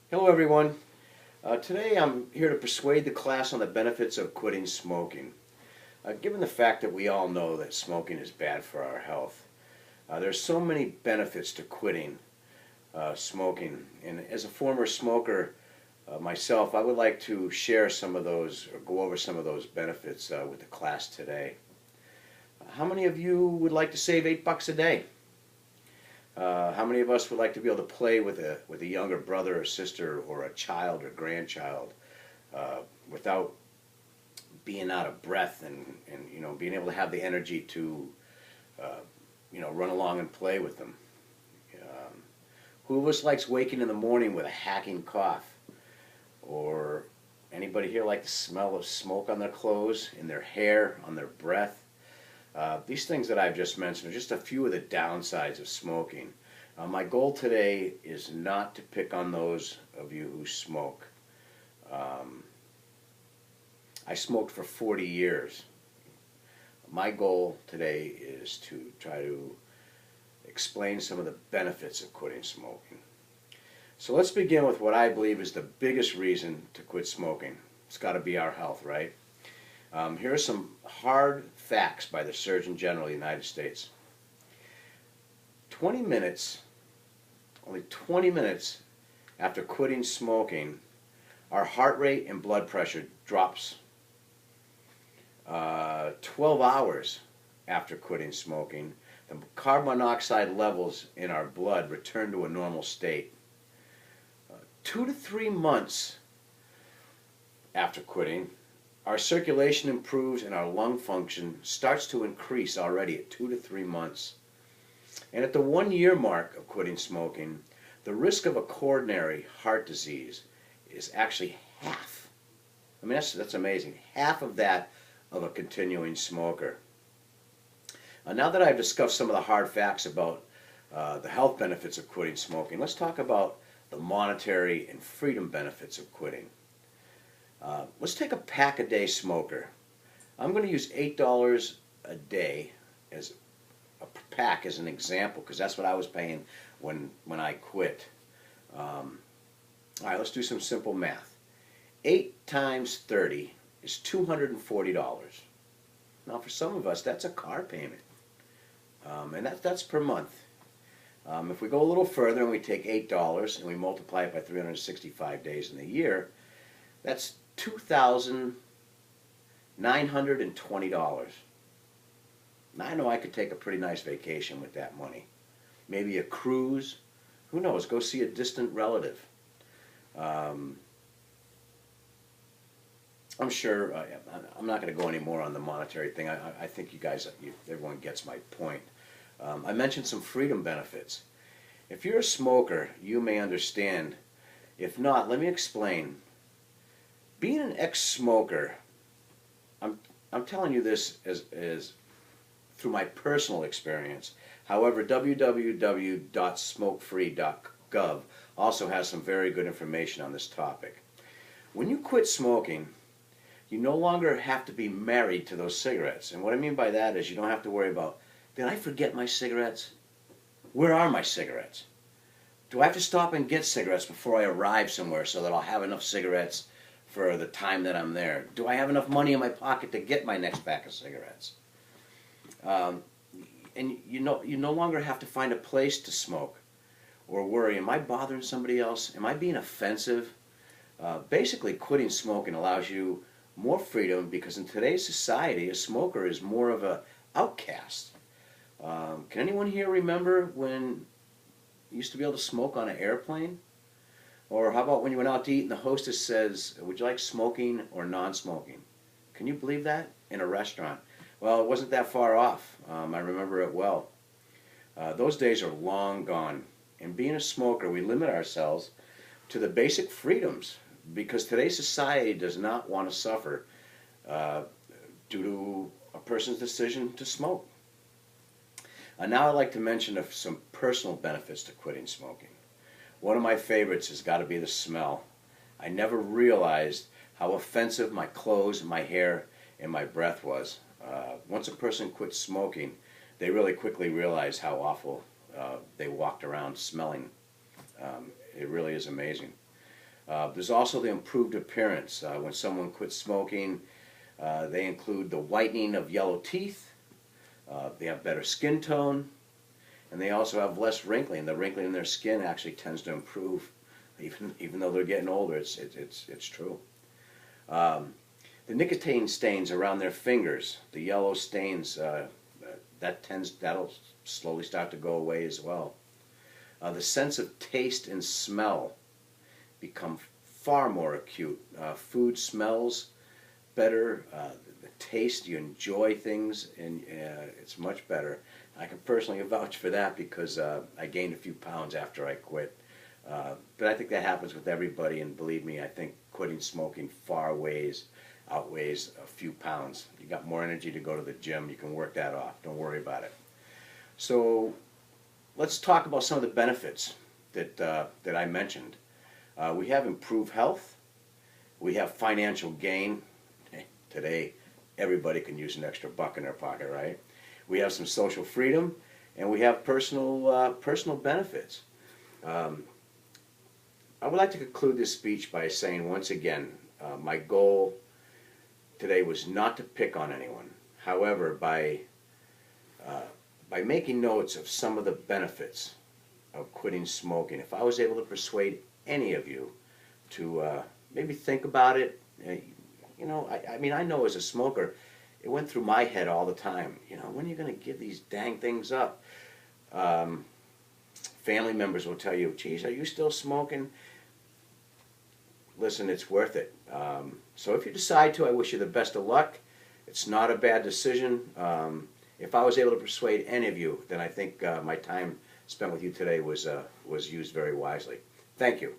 Hello everyone. Today I'm here to persuade the class on the benefits of quitting smoking. Given the fact that we all know that smoking is bad for our health, there's so many benefits to quitting smoking. And as a former smoker myself, I would like to share some of those or go over some of those benefits with the class today. How many of you would like to save $8 a day? How many of us would like to be able to play with a younger brother or sister or a child or grandchild without being out of breath and being able to have the energy to run along and play with them? Who of us likes waking in the morning with a hacking cough? Or anybody here like the smell of smoke on their clothes, in their hair, on their breath? These things that I've just mentioned are just a few of the downsides of smoking. My goal today is not to pick on those of you who smoke. I smoked for 40 years. My goal today is to try to explain some of the benefits of quitting smoking. So let's begin with what I believe is the biggest reason to quit smoking. It's got to be our health, right? Here are some hard facts by the Surgeon General of the United States. 20 minutes, only 20 minutes after quitting smoking, our heart rate and blood pressure drops. 12 hours after quitting smoking, the carbon monoxide levels in our blood return to a normal state. 2 to 3 months after quitting, our circulation improves and our lung function starts to increase already at 2 to 3 months. And at the 1 year mark of quitting smoking, the risk of a coronary heart disease is actually half. I mean, that's amazing. Half of that of a continuing smoker. Now that I've discussed some of the hard facts about the health benefits of quitting smoking, let's talk about the monetary and freedom benefits of quitting. Let's take a pack-a-day smoker. I'm going to use $8 a day as a pack as an example because that's what I was paying when I quit. All right, let's do some simple math. 8 times 30 is $240. Now for some of us that's a car payment, and that's per month. If we go a little further and we take $8 and we multiply it by 365 days in the year, that's $2,920. Now I know I could take a pretty nice vacation with that money. Maybe a cruise. Who knows? Go see a distant relative. I'm sure, I'm not going to go any more on the monetary thing. I think you guys, everyone gets my point. I mentioned some freedom benefits. If you're a smoker, you may understand. If not, let me explain. Being an ex-smoker, I'm telling you this as through my personal experience. However, www.smokefree.gov also has some very good information on this topic. When you quit smoking, you no longer have to be married to those cigarettes. And what I mean by that is you don't have to worry about, did I forget my cigarettes? Where are my cigarettes? Do I have to stop and get cigarettes before I arrive somewhere so that I'll have enough cigarettes for the time that I'm there? Do I have enough money in my pocket to get my next pack of cigarettes? And you no longer have to find a place to smoke or worry, am I bothering somebody else? Am I being offensive? Basically, quitting smoking allows you more freedom because in today's society, a smoker is more of an outcast. Can anyone here remember when you used to be able to smoke on an airplane? Or how about when you went out to eat and the hostess says, would you like smoking or non-smoking? Can you believe that? In a restaurant. Well, it wasn't that far off. I remember it well. Those days are long gone. And being a smoker, we limit ourselves to the basic freedoms because today's society does not want to suffer due to a person's decision to smoke. Now I'd like to mention some personal benefits to quitting smoking. One of my favorites has got to be the smell. I never realized how offensive my clothes, my hair, and my breath was. Once a person quits smoking, they really quickly realize how awful they walked around smelling. It really is amazing. There's also the improved appearance. When someone quits smoking, they include the whitening of yellow teeth, they have better skin tone, and they also have less wrinkling. The wrinkling in their skin actually tends to improve, even though they're getting older. It's true. The nicotine stains around their fingers, the yellow stains, that'll slowly start to go away as well. The sense of taste and smell become far more acute. Food smells better. The taste, you enjoy things, and it's much better. I can personally vouch for that because I gained a few pounds after I quit. But I think that happens with everybody, and believe me, I think quitting smoking far outweighs a few pounds. You got more energy to go to the gym, you can work that off. Don't worry about it. So let's talk about some of the benefits that I mentioned. We have improved health. We have financial gain. Today, everybody can use an extra buck in their pocket, right? We have some social freedom, and we have personal benefits. I would like to conclude this speech by saying once again, my goal today was not to pick on anyone. However, by making notes of some of the benefits of quitting smoking, if I was able to persuade any of you to maybe think about it, I mean, I know as a smoker, it went through my head all the time. When are you going to give these dang things up? Family members will tell you, geez, are you still smoking? Listen, it's worth it. So if you decide to, I wish you the best of luck. It's not a bad decision. If I was able to persuade any of you, then I think my time spent with you today was used very wisely. Thank you.